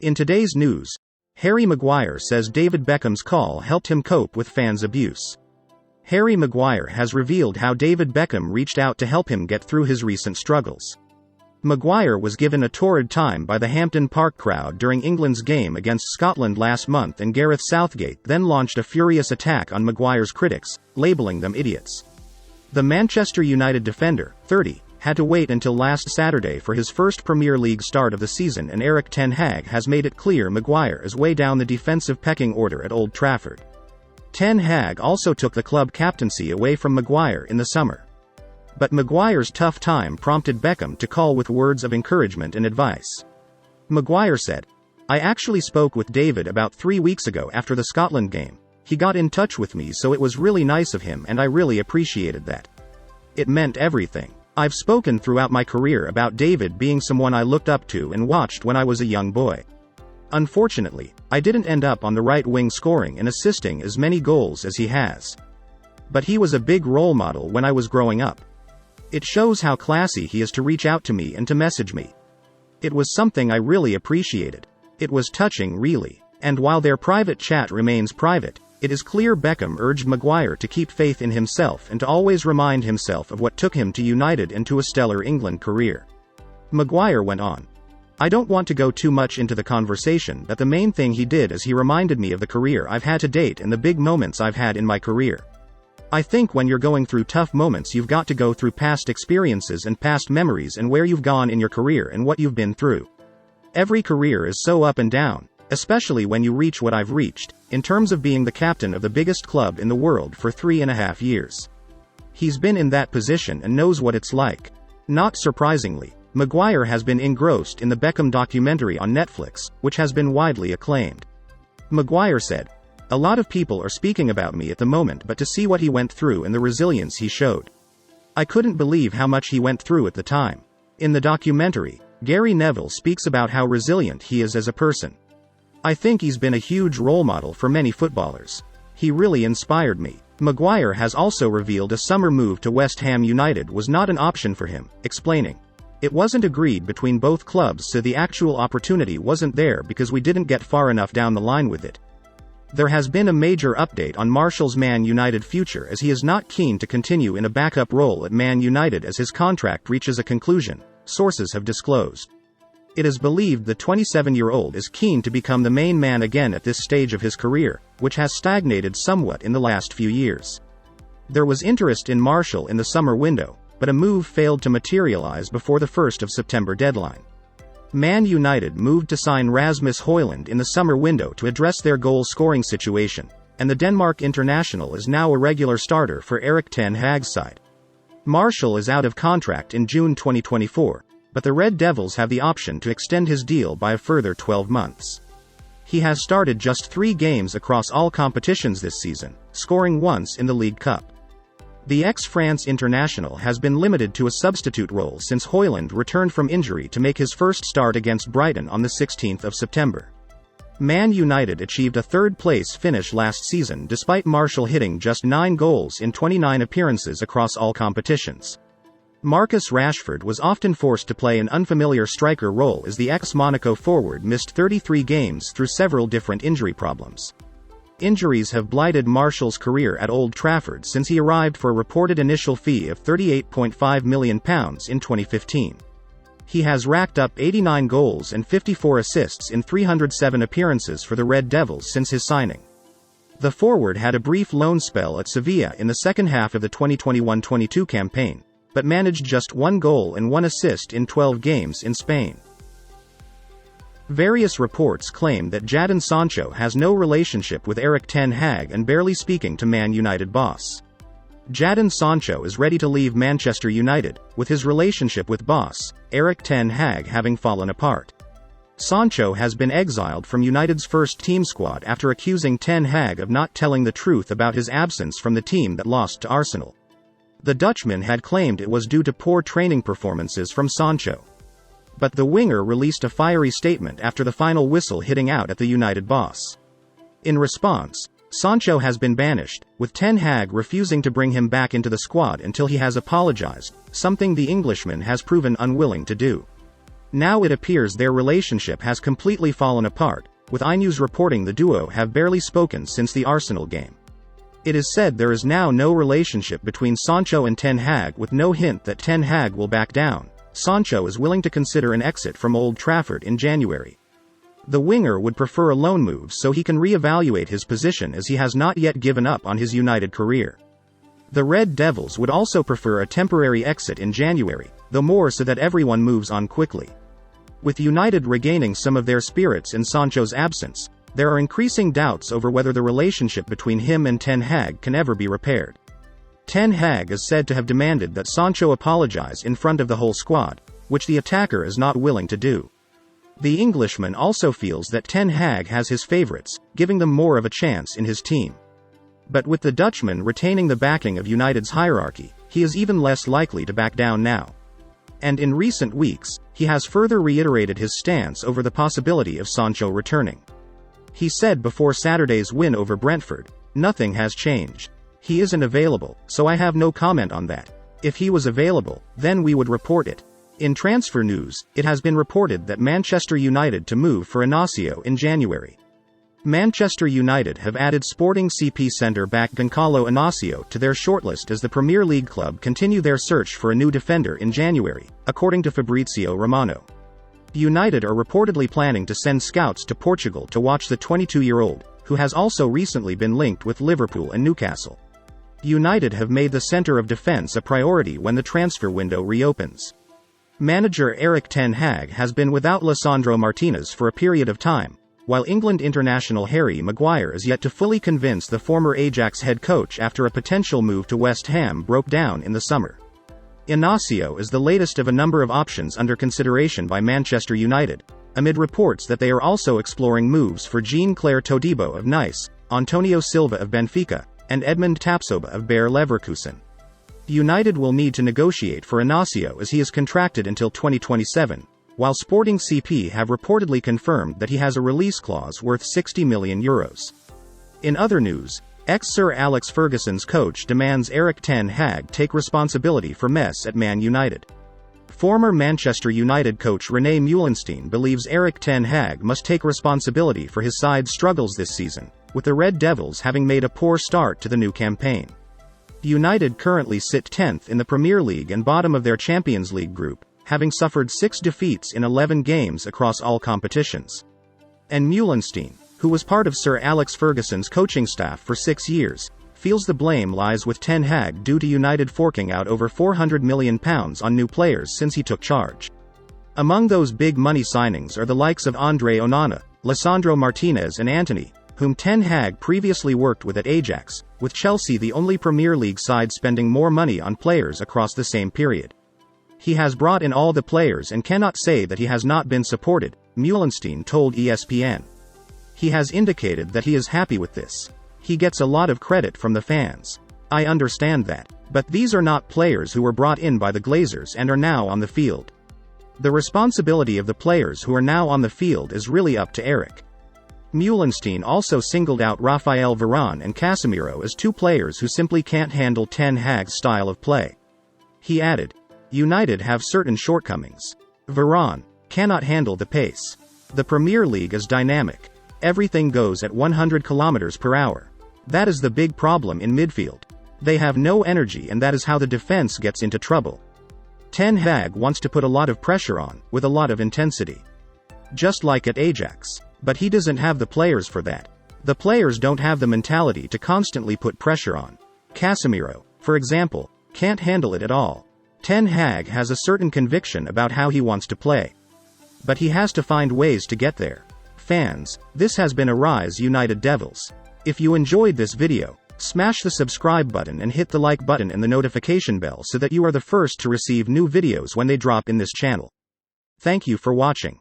In today's news, Harry Maguire says David Beckham's call helped him cope with fans' abuse. Harry Maguire has revealed how David Beckham reached out to help him get through his recent struggles. Maguire was given a torrid time by the Hampden Park crowd during England's game against Scotland last month, and Gareth Southgate then launched a furious attack on Maguire's critics, labeling them idiots. The Manchester United defender, 30, had to wait until last Saturday for his first Premier League start of the season, and Erik Ten Hag has made it clear Maguire is way down the defensive pecking order at Old Trafford. Ten Hag also took the club captaincy away from Maguire in the summer. But Maguire's tough time prompted Beckham to call with words of encouragement and advice. Maguire said, "I actually spoke with David about 3 weeks ago after the Scotland game. He got in touch with me, so it was really nice of him and I really appreciated that. It meant everything. I've spoken throughout my career about David being someone I looked up to and watched when I was a young boy. Unfortunately, I didn't end up on the right wing scoring and assisting as many goals as he has. But he was a big role model when I was growing up. It shows how classy he is to reach out to me and to message me. It was something I really appreciated. It was touching, really." And while their private chat remains private, it is clear Beckham urged Maguire to keep faith in himself and to always remind himself of what took him to United and to a stellar England career. Maguire went on, "I don't want to go too much into the conversation, but the main thing he did is he reminded me of the career I've had to date and the big moments I've had in my career. I think when you're going through tough moments, you've got to go through past experiences and past memories and where you've gone in your career and what you've been through. Every career is so up and down, especially when you reach what I've reached, in terms of being the captain of the biggest club in the world for 3.5 years. He's been in that position and knows what it's like." Not surprisingly, Maguire has been engrossed in the Beckham documentary on Netflix, which has been widely acclaimed. Maguire said, "A lot of people are speaking about me at the moment, but to see what he went through and the resilience he showed. I couldn't believe how much he went through at the time." In the documentary, Gary Neville speaks about how resilient he is as a person. "I think he's been a huge role model for many footballers. He really inspired me." Maguire has also revealed a summer move to West Ham United was not an option for him, explaining, "It wasn't agreed between both clubs, so the actual opportunity wasn't there because we didn't get far enough down the line with it." There has been a major update on Martial's Man United future, as he is not keen to continue in a backup role at Man United as his contract reaches a conclusion, sources have disclosed. It is believed the 27-year-old is keen to become the main man again at this stage of his career, which has stagnated somewhat in the last few years. There was interest in Martial in the summer window, but a move failed to materialize before the 1st of September deadline. Man United moved to sign Rasmus Højlund in the summer window to address their goal-scoring situation, and the Denmark international is now a regular starter for Erik Ten Hag's side. Martial is out of contract in June 2024, but the Red Devils have the option to extend his deal by a further 12 months. He has started just 3 games across all competitions this season, scoring once in the League Cup. The ex-France international has been limited to a substitute role since Højlund returned from injury to make his first start against Brighton on the 16th of September. Man United achieved a third-place finish last season despite Martial hitting just 9 goals in 29 appearances across all competitions. Marcus Rashford was often forced to play an unfamiliar striker role as the ex-Monaco forward missed 33 games through several different injury problems. Injuries have blighted Martial's career at Old Trafford since he arrived for a reported initial fee of £38.5 million in 2015. He has racked up 89 goals and 54 assists in 307 appearances for the Red Devils since his signing. The forward had a brief loan spell at Sevilla in the second half of the 2021-22 campaign, but managed just 1 goal and 1 assist in 12 games in Spain. Various reports claim that Jadon Sancho has no relationship with Erik Ten Hag and barely speaking to Man United boss. Jadon Sancho is ready to leave Manchester United, with his relationship with boss, Erik Ten Hag, having fallen apart. Sancho has been exiled from United's first team squad after accusing Ten Hag of not telling the truth about his absence from the team that lost to Arsenal. The Dutchman had claimed it was due to poor training performances from Sancho. But the winger released a fiery statement after the final whistle hitting out at the United boss. In response, Sancho has been banished, with Ten Hag refusing to bring him back into the squad until he has apologized, something the Englishman has proven unwilling to do. Now it appears their relationship has completely fallen apart, with iNews reporting the duo have barely spoken since the Arsenal game. It is said there is now no relationship between Sancho and Ten Hag, with no hint that Ten Hag will back down. Sancho is willing to consider an exit from Old Trafford in January. The winger would prefer a loan move so he can re-evaluate his position, as he has not yet given up on his United career. The Red Devils would also prefer a temporary exit in January, though more so that everyone moves on quickly. With United regaining some of their spirits in Sancho's absence, there are increasing doubts over whether the relationship between him and Ten Hag can ever be repaired. Ten Hag is said to have demanded that Sancho apologize in front of the whole squad, which the attacker is not willing to do. The Englishman also feels that Ten Hag has his favourites, giving them more of a chance in his team. But with the Dutchman retaining the backing of United's hierarchy, he is even less likely to back down now. And in recent weeks, he has further reiterated his stance over the possibility of Sancho returning. He said before Saturday's win over Brentford, "Nothing has changed. He isn't available, so I have no comment on that. If he was available, then we would report it." In transfer news, it has been reported that Manchester United to move for Inacio in January. Manchester United have added Sporting CP centre-back Goncalo Inacio to their shortlist as the Premier League club continue their search for a new defender in January, according to Fabrizio Romano. United are reportedly planning to send scouts to Portugal to watch the 22-year-old, who has also recently been linked with Liverpool and Newcastle. United have made the centre of defence a priority when the transfer window reopens. Manager Erik Ten Hag has been without Lisandro Martinez for a period of time, while England international Harry Maguire is yet to fully convince the former Ajax head coach after a potential move to West Ham broke down in the summer. Inacio is the latest of a number of options under consideration by Manchester United, amid reports that they are also exploring moves for Jean-Claire Todibo of Nice, Antonio Silva of Benfica, and Edmund Tapsoba of Bayer Leverkusen. United will need to negotiate for Inacio as he is contracted until 2027, while Sporting CP have reportedly confirmed that he has a release clause worth €60 million. In other news, ex-Sir Alex Ferguson's coach demands Erik Ten Hag take responsibility for mess at Man United. Former Manchester United coach Rene Meulensteen believes Erik Ten Hag must take responsibility for his side's struggles this season, with the Red Devils having made a poor start to the new campaign. United currently sit 10th in the Premier League and bottom of their Champions League group, having suffered 6 defeats in 11 games across all competitions. And Meulensteen, who was part of Sir Alex Ferguson's coaching staff for 6 years, feels the blame lies with Ten Hag due to United forking out over £400 million on new players since he took charge. Among those big money signings are the likes of Andre Onana, Lisandro Martinez and Antony, whom Ten Hag previously worked with at Ajax, with Chelsea the only Premier League side spending more money on players across the same period. He has brought in all the players and cannot say that he has not been supported, Meulensteen told ESPN. He has indicated that he is happy with this. He gets a lot of credit from the fans. I understand that. But these are not players who were brought in by the Glazers and are now on the field. The responsibility of the players who are now on the field is really up to Erik. Meulensteen also singled out Raphael Varane and Casemiro as 2 players who simply can't handle Ten Hag's style of play. He added, "United have certain shortcomings. Varane cannot handle the pace. The Premier League is dynamic. Everything goes at 100 km per hour. That is the big problem in midfield. They have no energy, and that is how the defense gets into trouble. Ten Hag wants to put a lot of pressure on, with a lot of intensity. Just like at Ajax. But he doesn't have the players for that. The players don't have the mentality to constantly put pressure on. Casemiro, for example, can't handle it at all. Ten Hag has a certain conviction about how he wants to play. But he has to find ways to get there. Fans, this has been a Rise United Devils. If you enjoyed this video, smash the subscribe button and hit the like button and the notification bell so that you are the first to receive new videos when they drop in this channel. Thank you for watching.